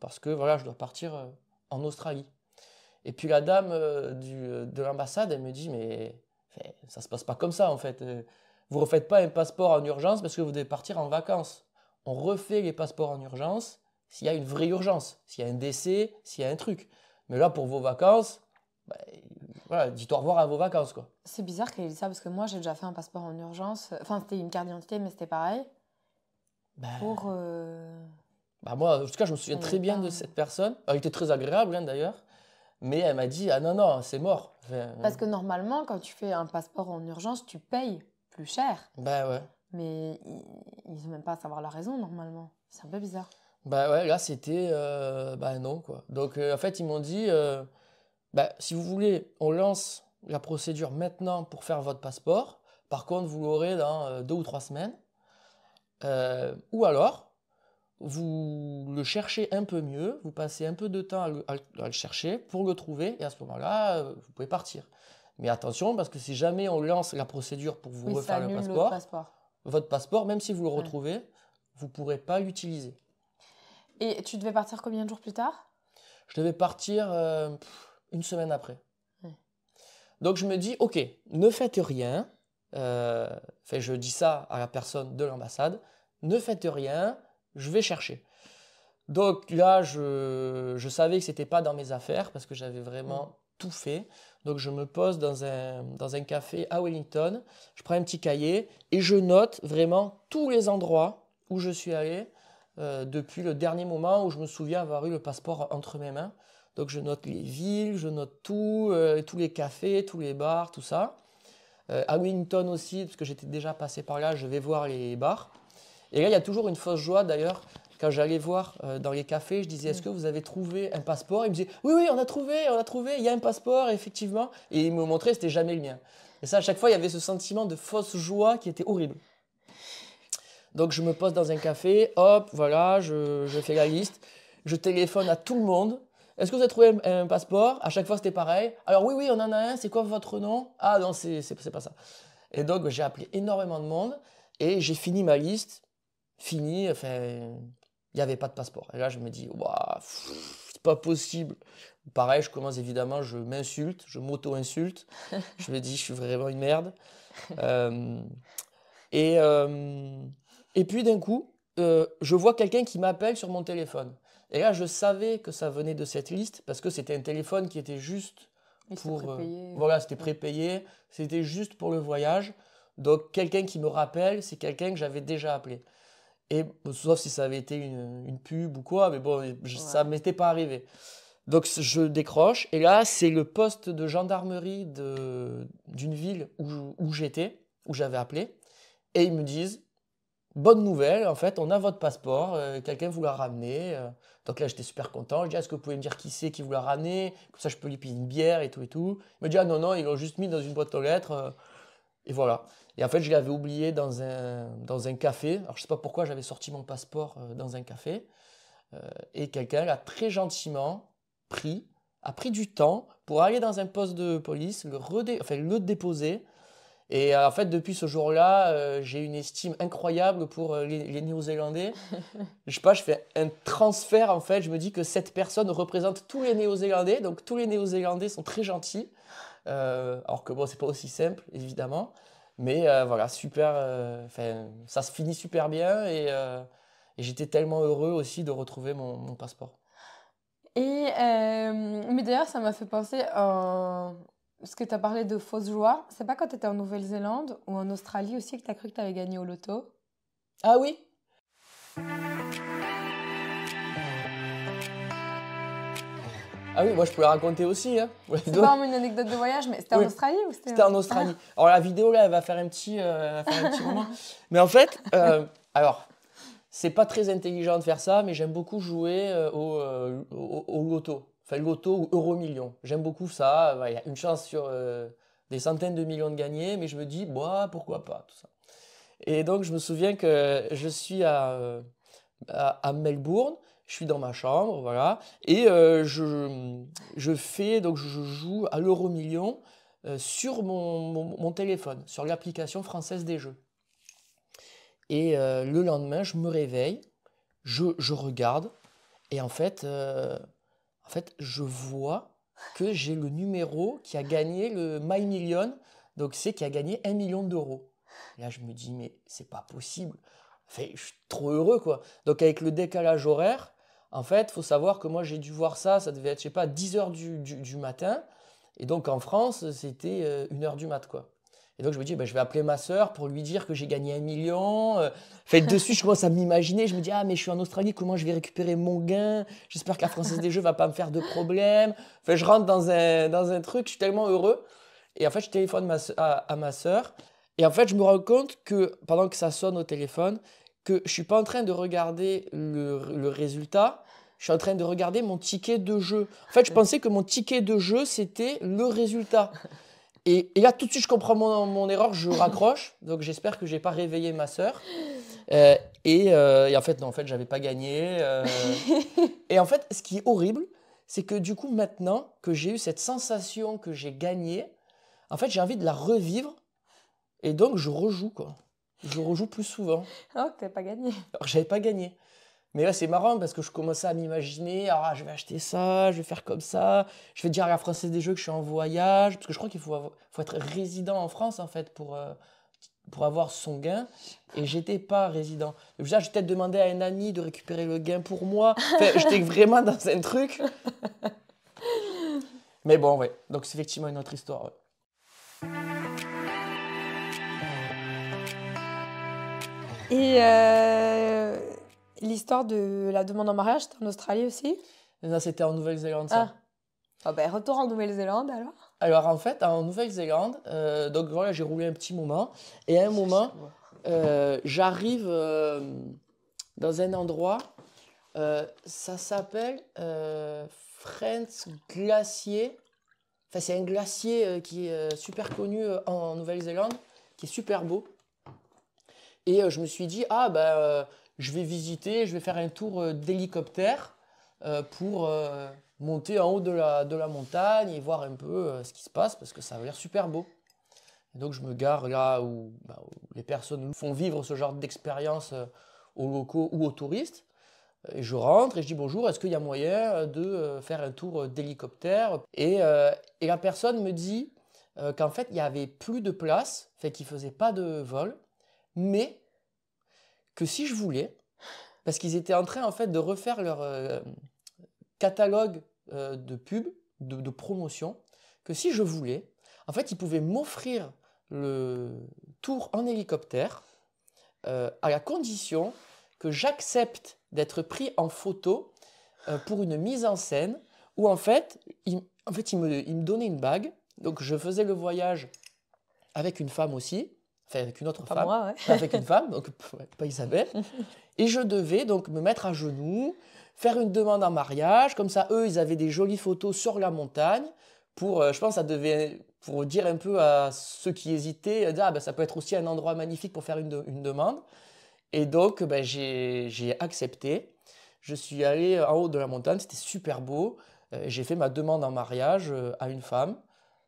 parce que voilà, je dois partir en Australie. Et puis la dame de l'ambassade, elle me dit, mais ça se passe pas comme ça en fait. Vous refaites pas un passeport en urgence parce que vous devez partir en vacances. On refait les passeports en urgence s'il y a une vraie urgence, s'il y a un décès, s'il y a un truc. Mais là, pour vos vacances, bah, voilà, dites au revoir à vos vacances, quoi. C'est bizarre qu'elle ait dit ça parce que moi, j'ai déjà fait un passeport en urgence. Enfin, c'était une carte d'identité, mais c'était pareil. Pour. Bah moi, en tout cas, je me souviens très bien de cette personne. Elle était très agréable, hein, d'ailleurs. Mais elle m'a dit, ah non, non, c'est mort. Enfin, parce que normalement, quand tu fais un passeport en urgence, tu payes plus cher. Bah ouais. Mais ils n'ont même pas à savoir la raison, normalement. C'est un peu bizarre. Bah ouais, là, c'était... bah non, quoi. Donc, en fait, ils m'ont dit, bah, si vous voulez, on lance la procédure maintenant pour faire votre passeport. Par contre, vous l'aurez dans 2 ou 3 semaines. Ou alors, vous le cherchez un peu mieux, vous passez un peu de temps à le chercher pour le trouver, et à ce moment-là, vous pouvez partir. Mais attention, parce que si jamais on lance la procédure pour vous refaire le passeport, votre passeport, même si vous le retrouvez, vous ne pourrez pas l'utiliser. Et tu devais partir combien de jours plus tard? Je devais partir 1 semaine après. Donc je me dis, ok, ne faites rien. Je dis ça à la personne de l'ambassade. Ne faites rien, je vais chercher. Donc là, je savais que ce n'était pas dans mes affaires parce que j'avais vraiment tout fait. Donc je me pose dans un café à Wellington, je prends un petit cahier et je note vraiment tous les endroits où je suis allé depuis le dernier moment où je me souviens avoir eu le passeport entre mes mains. Donc je note les villes, je note tout, tous les cafés, tous les bars, tout ça. À Wellington aussi, parce que j'étais déjà passé par là, je vais voir les bars. Et là, il y a toujours une fausse joie d'ailleurs. Quand j'allais voir dans les cafés, je disais, est-ce que vous avez trouvé un passeport? Ils me disaient, oui, on a trouvé, il y a un passeport, effectivement. Et ils me montraient, c'était jamais le mien. Et ça, à chaque fois, il y avait ce sentiment de fausse joie qui était horrible. Donc, je me pose dans un café, hop, voilà, je fais la liste. Je téléphone à tout le monde. Est-ce que vous avez trouvé un passeport? À chaque fois, c'était pareil. Alors, oui, on en a un. C'est quoi votre nom? Ah non, c'est pas ça. Et donc, j'ai appelé énormément de monde et j'ai fini ma liste. Fini, enfin, il n'y avait pas de passeport. Et là, je me dis, waouh, c'est pas possible. Pareil, je commence évidemment, je m'insulte, je m'auto-insulte. Je me dis, je suis vraiment une merde. Euh, et, euh, et puis d'un coup, je vois quelqu'un qui m'appelle sur mon téléphone. Et là, je savais que ça venait de cette liste parce que c'était un téléphone qui était juste Oui, c'est pour... prépayé. voilà, c'était prépayé, c'était juste pour le voyage. Donc, quelqu'un qui me rappelle, c'est quelqu'un que j'avais déjà appelé. Et sauf si ça avait été une pub ou quoi, mais bon, ça ne Ouais. m'était pas arrivé. Donc, je décroche, et là, c'est le poste de gendarmerie d'une ville où j'étais, où j'avais appelé. Et ils me disent, bonne nouvelle, en fait, on a votre passeport, quelqu'un vous l'a ramené. Donc là, j'étais super content. Je dis, est-ce que vous pouvez me dire qui c'est qui vous l'a ramené? Comme ça, je peux lui payer une bière et tout et tout. Il me dit, ah non, non, ils l'ont juste mis dans une boîte aux lettres. Et voilà. Et en fait, je l'avais oublié dans un café. Alors, je sais pas pourquoi j'avais sorti mon passeport dans un café. Et quelqu'un l'a très gentiment pris, a pris du temps pour aller dans un poste de police, enfin, le déposer. Et en fait, depuis ce jour-là, j'ai une estime incroyable pour les Néo-Zélandais. Je sais pas, je fais un transfert en fait. Je me dis que cette personne représente tous les Néo-Zélandais. Donc, tous les Néo-Zélandais sont très gentils. Alors que bon, c'est pas aussi simple, évidemment. Mais voilà, super. Ça se finit super bien et j'étais tellement heureux aussi de retrouver mon passeport. Mais d'ailleurs, ça m'a fait penser parce que tu as parlé de fausses joie. C'est pas quand tu étais en Nouvelle-Zélande ou en Australie aussi que tu as cru que tu avais gagné au loto? Ah oui? Ah oui, moi je peux la raconter aussi, hein. C'est pas vraiment une anecdote de voyage, mais c'était en Oui, Australie ou c'était en Australie. Alors la vidéo là, elle va faire elle va faire un petit moment. Mais en fait, alors, c'est pas très intelligent de faire ça, mais j'aime beaucoup jouer au loto. Enfin, loto ou euro million. J'aime beaucoup ça. Il y a une chance sur des centaines de millions de gagnés, mais je me dis, bah, pourquoi pas, tout ça. Et donc, je me souviens que je suis à Melbourne, je suis dans ma chambre, voilà, et donc je joue à l'euro million sur mon téléphone, sur l'application française des jeux. Et le lendemain, je me réveille, je regarde, et en fait, je vois que j'ai le numéro qui a gagné le My Million, donc c'est qui a gagné 1 million d'euros. Et là, je me dis, mais c'est pas possible. Enfin, je suis trop heureux, quoi. Donc, avec le décalage horaire, en fait, il faut savoir que moi, j'ai dû voir ça, ça devait être, je sais pas, 10 heures du matin. Et donc, en France, c'était 1 heure du mat, quoi. Et donc, je me dis, ben, je vais appeler ma sœur pour lui dire que j'ai gagné 1 million. Fait, de suite, je commence à m'imaginer. Je me dis, ah, mais je suis en Australie, comment je vais récupérer mon gain? J'espère que la Française des Jeux va pas me faire de problème. Fait, je rentre dans un truc, je suis tellement heureux. Et en fait, je téléphone à ma sœur. Et en fait, je me rends compte que pendant que ça sonne au téléphone, que je suis pas en train de regarder le résultat, je suis en train de regarder mon ticket de jeu. En fait, je pensais que mon ticket de jeu, c'était le résultat. Et là, tout de suite, je comprends mon erreur, je raccroche. Donc, j'espère que j'ai pas réveillé ma sœur. Et en fait, non, en fait, j'avais pas gagné. Et en fait, ce qui est horrible, c'est que du coup, maintenant que j'ai eu cette sensation que j'ai gagné, en fait, j'ai envie de la revivre. Et donc, je rejoue, quoi. Je rejoue plus souvent. Oh, que t'as pas gagné. Alors que j'avais pas gagné. Mais là, c'est marrant parce que je commençais à m'imaginer, ah, je vais acheter ça, je vais faire comme ça, je vais dire à la Française des Jeux que je suis en voyage, parce que je crois qu'il faut être résident en France, en fait, pour avoir son gain. Et j'étais pas résident. Donc, déjà, j'ai peut-être demandé à un ami de récupérer le gain pour moi. Enfin, j'étais vraiment dans un truc. Mais bon, ouais. Donc, c'est effectivement une autre histoire, ouais. Et l'histoire de la demande en mariage, c'était en Australie aussi? Et ça, c'était en Nouvelle-Zélande, ça. Ah ben, retour en Nouvelle-Zélande alors. Alors, en fait, en Nouvelle-Zélande, donc voilà, j'ai roulé un petit moment. Et à un moment, j'arrive dans un endroit, ça s'appelle Friends Glacier. Enfin, c'est un glacier qui est super connu en Nouvelle-Zélande, qui est super beau. Et je me suis dit, ah ben, je vais visiter, je vais faire un tour d'hélicoptère pour monter en haut de la montagne et voir un peu ce qui se passe, parce que ça a l'air super beau. Et donc je me gare là où les personnes font vivre ce genre d'expérience aux locaux ou aux touristes. Et je rentre et je dis bonjour, est-ce qu'il y a moyen de faire un tour d'hélicoptère? Et la personne me dit qu'en fait, il n'y avait plus de place, fait qu'ils ne faisaient pas de vol, mais que si je voulais, parce qu'ils étaient en train en fait de refaire leur catalogue de pub, de promotion, que si je voulais, en fait, ils pouvaient m'offrir le tour en hélicoptère à la condition que j'accepte d'être pris en photo pour une mise en scène où en fait, il me donnait une bague. Donc je faisais le voyage avec une femme aussi, enfin avec une autre Pas femme, moi, ouais. avec une femme, donc pas Isabelle. Et je devais donc me mettre à genoux, faire une demande en mariage. Comme ça, eux, ils avaient des jolies photos sur la montagne. Je pense que ça devait, pour dire un peu à ceux qui hésitaient, dire, ah, ben, ça peut être aussi un endroit magnifique pour faire une demande. Et donc, ben, j'ai accepté. Je suis allé en haut de la montagne, c'était super beau. J'ai fait ma demande en mariage à une femme.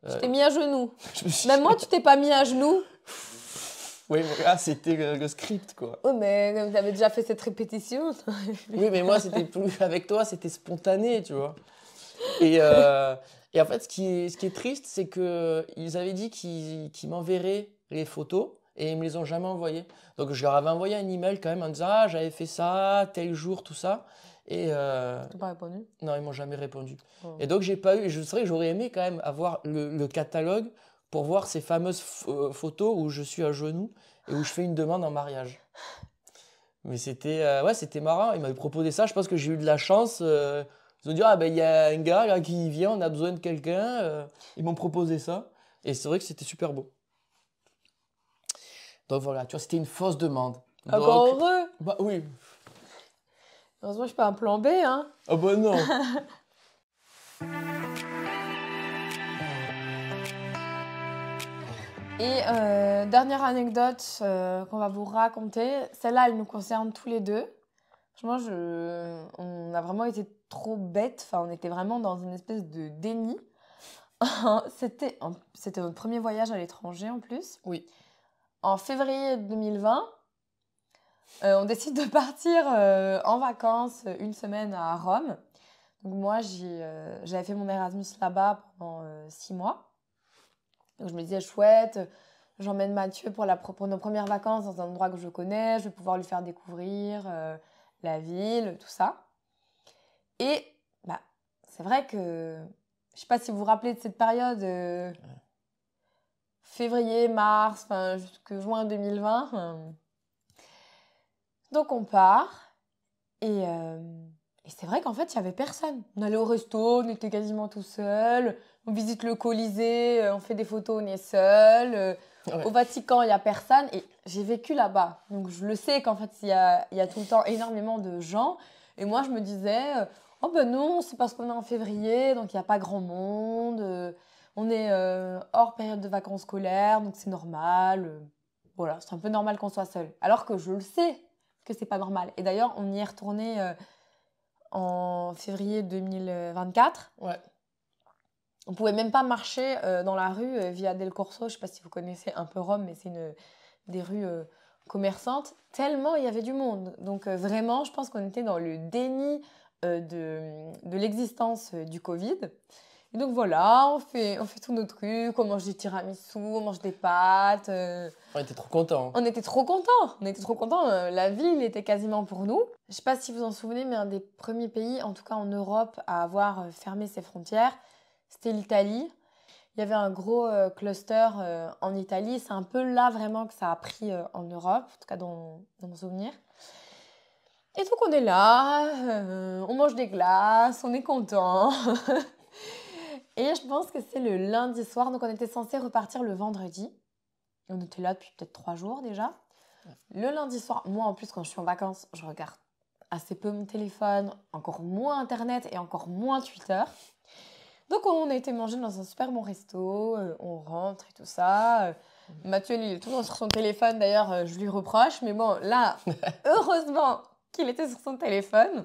Tu t'es mis à genoux. Je me suis- Même moi, tu t'es pas mis à genoux. Oui, voilà, c'était le script, quoi. Oui, mais tu avais déjà fait cette répétition. Oui, mais moi, c'était plus avec toi, c'était spontané, tu vois. Et en fait, ce qui est triste, c'est qu'ils avaient dit qu'ils m'enverraient les photos et ils me les ont jamais envoyées. Donc, je leur avais envoyé un email quand même en disant, ah, j'avais fait ça, tel jour, tout ça. Et T'as pas répondu. non, ils m'ont jamais répondu. Oh. Et donc, j'ai pas eu. C'est vrai que j'aurais aimé quand même avoir le catalogue pour voir ces fameuses photos où je suis à genoux et où je fais une demande en mariage. Mais c'était marrant. Ils m'avaient proposé ça. Je pense que j'ai eu de la chance. Ils ont dit, ah ben il y a un gars là qui vient, on a besoin de quelqu'un. Ils m'ont proposé ça. Et c'est vrai que c'était super beau. Donc voilà, tu vois, c'était une fausse demande. Encore Donc, heureux. bah oui. Heureusement, je suis pas un plan B, hein. Ah bah non. Et dernière anecdote qu'on va vous raconter. Celle-là, elle nous concerne tous les deux. Franchement, on a vraiment été trop bêtes. Enfin, on était vraiment dans une espèce de déni. C'était notre premier voyage à l'étranger en plus. Oui. En février 2020, on décide de partir en vacances une semaine à Rome. Donc moi, j'avais fait mon Erasmus là-bas pendant 6 mois. Donc je me disais, chouette, j'emmène Mathieu pour nos premières vacances dans un endroit que je connais. Je vais pouvoir lui faire découvrir la ville, tout ça. Et bah, c'est vrai que, je ne sais pas si vous vous rappelez de cette période, février, mars, jusqu'à juin 2020. Donc on part et c'est vrai qu'en fait, il n'y avait personne. On allait au resto, on était quasiment tout seul. On visite le Colisée, on fait des photos, on est seul. Ouais. Au Vatican, il n'y a personne. Et j'ai vécu là-bas. Donc je le sais qu'en fait, il y a tout le temps énormément de gens. Et moi, je me disais, oh ben non, c'est parce qu'on est en février, donc il n'y a pas grand monde. On est hors période de vacances scolaires, donc c'est normal. Voilà, c'est un peu normal qu'on soit seul. Alors que je le sais que c'est pas normal. Et d'ailleurs, on y est retourné en février 2024. Ouais. On pouvait même pas marcher dans la rue via Del Corso. Je ne sais pas si vous connaissez un peu Rome, mais c'est des rues commerçantes. Tellement il y avait du monde. Donc vraiment, je pense qu'on était dans le déni de l'existence du Covid. Et donc voilà, on fait tous nos trucs. On mange des tiramisu, on mange des pâtes. On était trop contents. On était trop contents. La ville était quasiment pour nous. Je ne sais pas si vous en souvenez, mais un des premiers pays, en tout cas en Europe, à avoir fermé ses frontières, c'était l'Italie. Il y avait un gros cluster en Italie. C'est un peu là vraiment que ça a pris en Europe, en tout cas dans mon souvenir. Et donc on est là, on mange des glaces, on est content. Et je pense que c'est le lundi soir, donc on était censé repartir le vendredi. On était là depuis peut-être 3 jours déjà. Le lundi soir, moi en plus quand je suis en vacances, je regarde assez peu mon téléphone, encore moins Internet et encore moins Twitter. Donc on a été manger dans un super bon resto, on rentre et tout ça. Mathieu, il est toujours sur son téléphone, d'ailleurs je lui reproche. Mais bon, là, heureusement qu'il était sur son téléphone.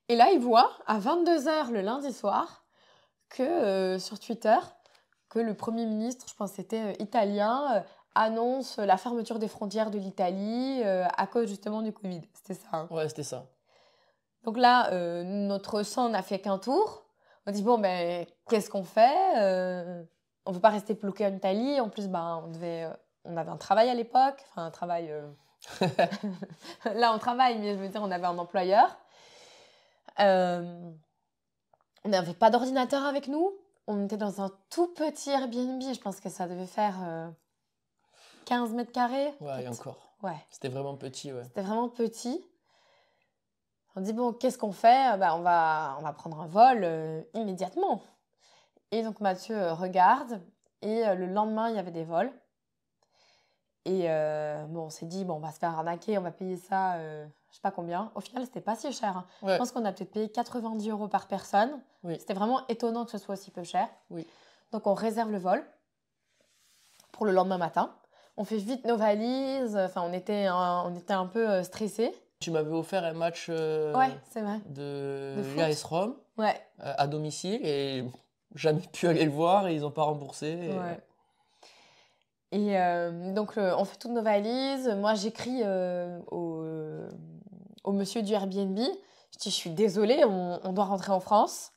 Et là, il voit à 22h le lundi soir que sur Twitter, que le Premier ministre, je pense que c'était italien, annonce la fermeture des frontières de l'Italie à cause justement du Covid. C'était ça. Hein. Ouais, c'était ça. Donc là, notre sang n'a fait qu'un tour. On dit, bon, ben, qu'est-ce qu'on fait on ne veut pas rester bloqué en Italie. En plus, ben, on avait un travail à l'époque. Enfin, un travail... Là, on travaille, mais je veux dire, on avait un employeur. On n'avait pas d'ordinateur avec nous. On était dans un tout petit Airbnb. Je pense que ça devait faire 15 mètres carrés. Ouais, et encore. Ouais. C'était vraiment petit, ouais. C'était vraiment petit. On dit, bon, qu'est-ce qu'on fait on va prendre un vol immédiatement. Et donc, Mathieu regarde. Et le lendemain, il y avait des vols. Et bon, on s'est dit, bon, on va se faire arnaquer, on va payer ça, je sais pas combien. Au final, c'était pas si cher. Hein. Ouais. Je pense qu'on a peut-être payé 90 € par personne. Oui. C'était vraiment étonnant que ce soit aussi peu cher. Oui. Donc, on réserve le vol pour le lendemain matin. On fait vite nos valises. Enfin, on était un peu stressés. Tu m'avais offert un match Ouais, c'est vrai. de foot. l'AS Rome Ouais. À domicile et jamais pu aller le voir et ils n'ont pas remboursé. Et... Ouais. Et donc, on fait toutes nos valises. Moi, j'écris au monsieur du Airbnb. Je dis, je suis désolée, on doit rentrer en France.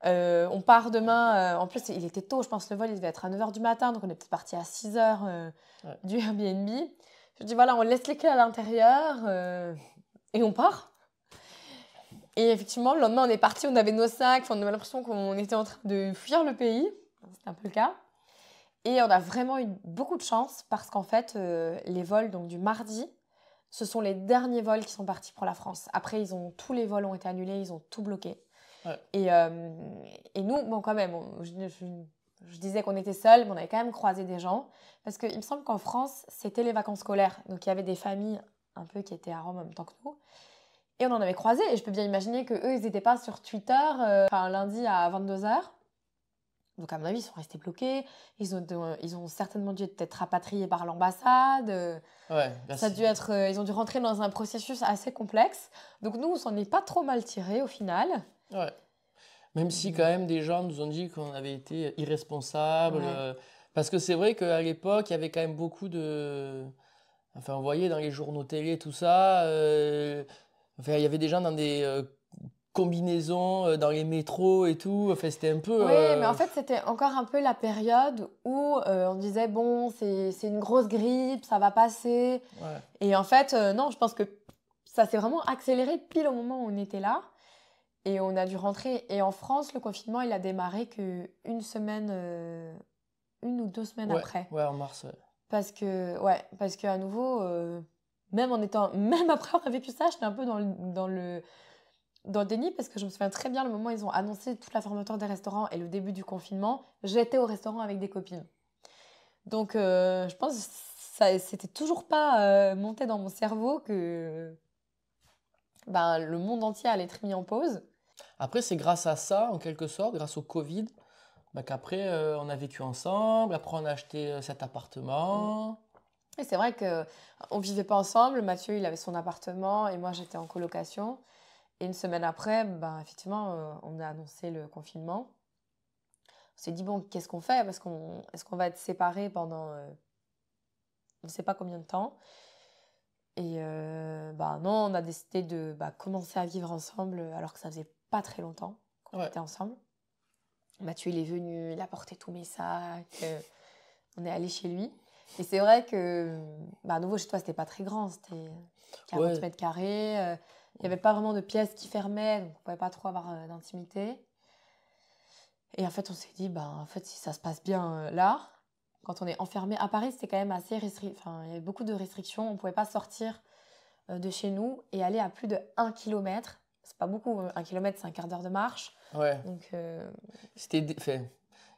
On part demain. En plus, il était tôt, je pense, le vol, il devait être à 9 h du matin. Donc, on est peut-être parti à 6 h du Airbnb. Je dis, voilà, on laisse les clés à l'intérieur et on part. Et effectivement, le lendemain, on est parti, on avait nos sacs. Enfin, on avait l'impression qu'on était en train de fuir le pays. C'était un peu le cas. Et on a vraiment eu beaucoup de chance parce qu'en fait, les vols donc, du mardi, ce sont les derniers vols qui sont partis pour la France. Après, tous les vols ont été annulés, ils ont tout bloqué. Ouais. Et nous, bon, quand même, je disais qu'on était seuls, mais on avait quand même croisé des gens. Parce qu'il me semble qu'en France, c'était les vacances scolaires. Donc, il y avait des familles un peu qui étaient à Rome en même temps que nous. Et on en avait croisé. Et je peux bien imaginer qu'eux, ils n'étaient pas sur Twitter lundi à 22 h. Donc, à mon avis, ils sont restés bloqués. Ils ont certainement dû être rapatriés par l'ambassade. Ouais, ça a dû être, ils ont dû rentrer dans un processus assez complexe. Donc, nous, on s'en est pas trop mal tirés au final. Ouais. Même si, quand même, des gens nous ont dit qu'on avait été irresponsables. Ouais. Parce que c'est vrai qu'à l'époque, il y avait quand même beaucoup de... Enfin, on voyait dans les journaux télé, tout ça. Enfin, il y avait des gens dans des... combinaisons dans les métros et tout, enfin, c'était un peu... Oui, mais en fait, c'était encore un peu la période où on disait, bon, c'est une grosse grippe, ça va passer. Ouais. Et en fait, non, je pense que ça s'est vraiment accéléré pile au moment où on était là. Et on a dû rentrer. Et en France, le confinement, il a démarré qu'une semaine, 1 ou 2 semaines après. Ouais, en mars, ouais. Parce qu'à nouveau, même après avoir vécu ça, j'étais un peu dans le déni parce que je me souviens très bien le moment où ils ont annoncé toute la fermeture des restaurants et le début du confinement. J'étais au restaurant avec des copines. Donc, je pense que ça c'était toujours pas monté dans mon cerveau que le monde entier allait être mis en pause. Après, c'est grâce à ça, en quelque sorte, grâce au Covid, qu'après, on a vécu ensemble. Après, on a acheté cet appartement. Et c'est vrai qu'on ne vivait pas ensemble. Mathieu, il avait son appartement et moi, j'étais en colocation. Et une semaine après, effectivement, on a annoncé le confinement. On s'est dit, bon, qu'est-ce qu'on fait? Est-ce qu'on va être séparés pendant on ne sait pas combien de temps? Et non, on a décidé de commencer à vivre ensemble alors que ça faisait pas très longtemps qu'on était ensemble. Mathieu, il est venu, il a porté tous mes sacs. On est allé chez lui. Et c'est vrai que, à nouveau, chez toi, c'était pas très grand. C'était 40 mètres carrés. Il n'y avait pas vraiment de pièces qui fermaient, donc on ne pouvait pas trop avoir d'intimité. Et en fait, on s'est dit, en fait, si ça se passe bien là, quand on est enfermé à Paris, c'était quand même assez restrict. Enfin, il y avait beaucoup de restrictions. On ne pouvait pas sortir de chez nous et aller à plus de 1 km. C'est pas beaucoup, 1 km, c'est un quart d'heure de marche. Ouais. Donc,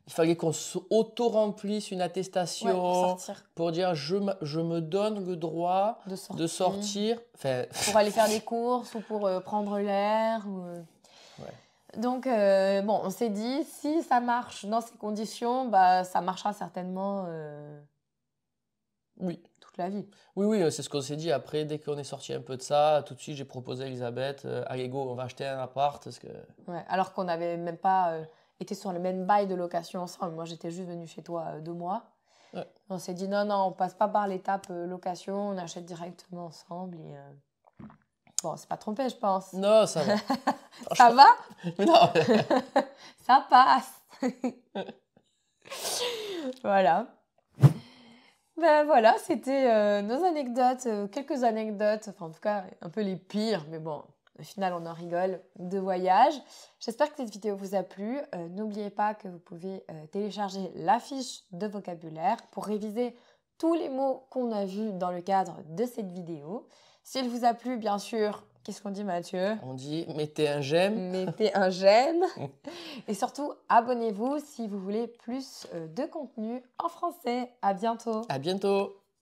il fallait qu'on auto-remplisse une attestation pour dire je me donne le droit de sortir. Pour aller faire des courses ou pour prendre l'air. Ouais. Donc, on s'est dit, si ça marche dans ces conditions, ça marchera certainement toute la vie. Oui, c'est ce qu'on s'est dit. Après, dès qu'on est sorti un peu de ça, tout de suite, j'ai proposé à Elisabeth, allez go, on va acheter un appart. Parce que... Ouais, alors qu'on n'avait même pas étaient sur le même bail de location ensemble. Moi, j'étais juste venue chez toi 2 mois. Ouais. On s'est dit non, on passe pas par l'étape location, on achète directement ensemble. Et, bon, c'est pas trompé, je pense. Non, ça va. Ça va? Non. Ça passe. Voilà. Ben voilà, c'était nos anecdotes, quelques anecdotes, enfin en tout cas un peu les pires, mais bon, au final on en rigole, de voyage. J'espère que cette vidéo vous a plu. N'oubliez pas que vous pouvez télécharger la fiche de vocabulaire pour réviser tous les mots qu'on a vus dans le cadre de cette vidéo. S'il vous a plu, bien sûr, qu'est-ce qu'on dit Mathieu? On dit mettez un j'aime. Mettez un j'aime. Et surtout, abonnez-vous si vous voulez plus de contenu en français. À bientôt. À bientôt.